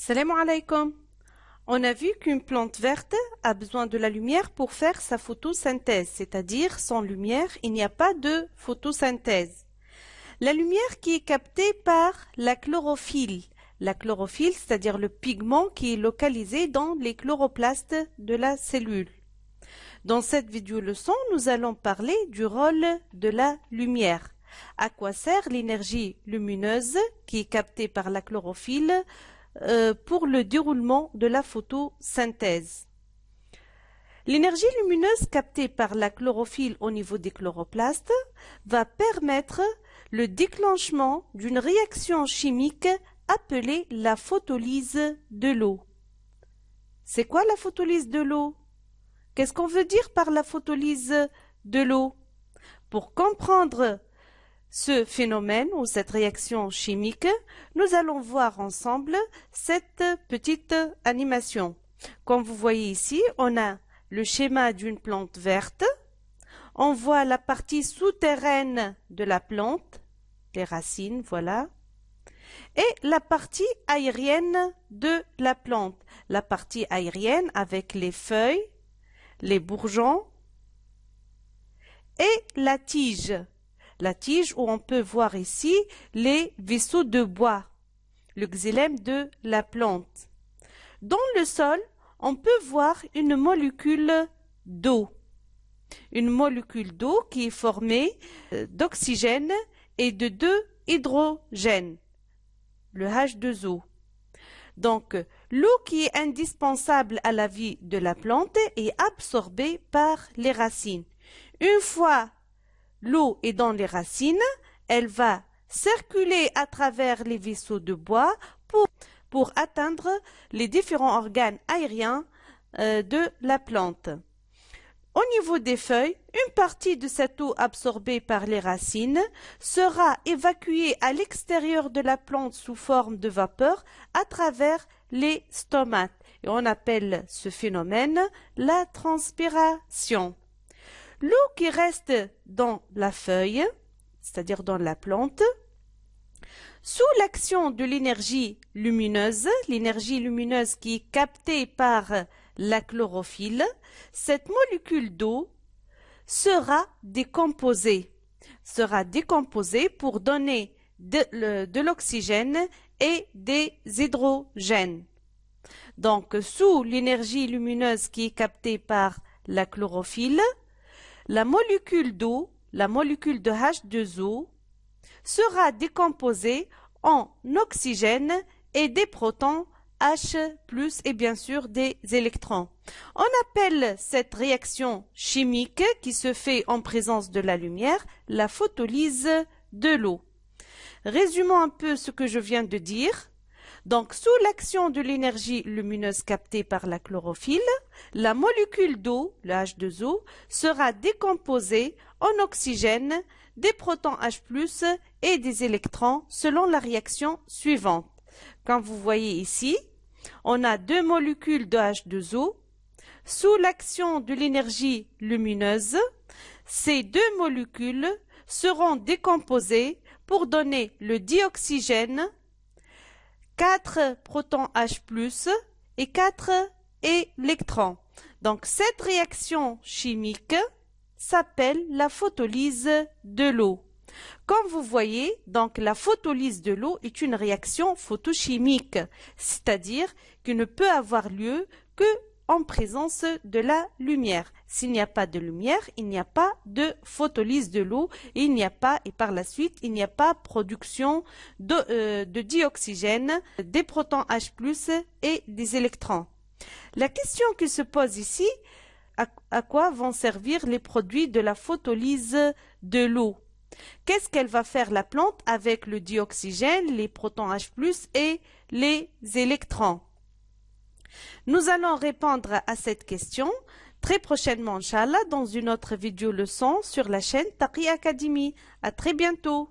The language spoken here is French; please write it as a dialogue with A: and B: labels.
A: Salam alaikum. On a vu qu'une plante verte a besoin de la lumière pour faire sa photosynthèse, c'est-à-dire sans lumière, il n'y a pas de photosynthèse. La lumière qui est captée par la chlorophylle. La chlorophylle, c'est-à-dire le pigment qui est localisé dans les chloroplastes de la cellule. Dans cette vidéo leçon, nous allons parler du rôle de la lumière. À quoi sert l'énergie lumineuse qui est captée par la chlorophylle pour le déroulement de la photosynthèse. L'énergie lumineuse captée par la chlorophylle au niveau des chloroplastes va permettre le déclenchement d'une réaction chimique appelée la photolyse de l'eau. C'est quoi la photolyse de l'eau? Qu'est-ce qu'on veut dire par la photolyse de l'eau? Pour comprendre ce phénomène ou cette réaction chimique, nous allons voir ensemble cette petite animation. Comme vous voyez ici, on a le schéma d'une plante verte. On voit la partie souterraine de la plante, les racines, voilà. Et la partie aérienne de la plante. La partie aérienne avec les feuilles, les bourgeons et la tige. La tige où on peut voir ici les vaisseaux de bois, le xylème de la plante. Dans le sol, on peut voir une molécule d'eau. Une molécule d'eau qui est formée d'oxygène et de 2 hydrogènes, le H2O. Donc, l'eau qui est indispensable à la vie de la plante est absorbée par les racines. Une fois l'eau est dans les racines, elle va circuler à travers les vaisseaux de bois pour atteindre les différents organes aériens de la plante. Au niveau des feuilles, une partie de cette eau absorbée par les racines sera évacuée à l'extérieur de la plante sous forme de vapeur à travers les stomates. Et on appelle ce phénomène la transpiration. L'eau qui reste dans la feuille, c'est-à-dire dans la plante, sous l'action de l'énergie lumineuse qui est captée par la chlorophylle, cette molécule d'eau sera décomposée pour donner de l'oxygène et des hydrogènes. Donc, sous l'énergie lumineuse qui est captée par la chlorophylle, la molécule d'eau, la molécule de H2O, sera décomposée en oxygène et des protons H+, et bien sûr des électrons. On appelle cette réaction chimique qui se fait en présence de la lumière la photolyse de l'eau. Résumons un peu ce que je viens de dire. Donc, sous l'action de l'énergie lumineuse captée par la chlorophylle, la molécule d'eau, le H2O, sera décomposée en oxygène, des protons H+, et des électrons selon la réaction suivante. Comme vous voyez ici, on a 2 molécules de H2O. Sous l'action de l'énergie lumineuse, ces 2 molécules seront décomposées pour donner le dioxygène, 4 protons H+, et 4 électrons. Donc, cette réaction chimique s'appelle la photolyse de l'eau. Comme vous voyez, donc la photolyse de l'eau est une réaction photochimique, c'est-à-dire qu'il ne peut avoir lieu que en présence de la lumière. S'il n'y a pas de lumière, il n'y a pas de photolyse de l'eau, et par la suite, il n'y a pas production de dioxygène, des protons H+, et des électrons. La question qui se pose ici, à quoi vont servir les produits de la photolyse de l'eau? Qu'est-ce qu'elle va faire la plante avec le dioxygène, les protons H+, et les électrons? Nous allons répondre à cette question très prochainement, Inch'Allah, dans une autre vidéo leçon sur la chaîne Taqi Academy. À très bientôt.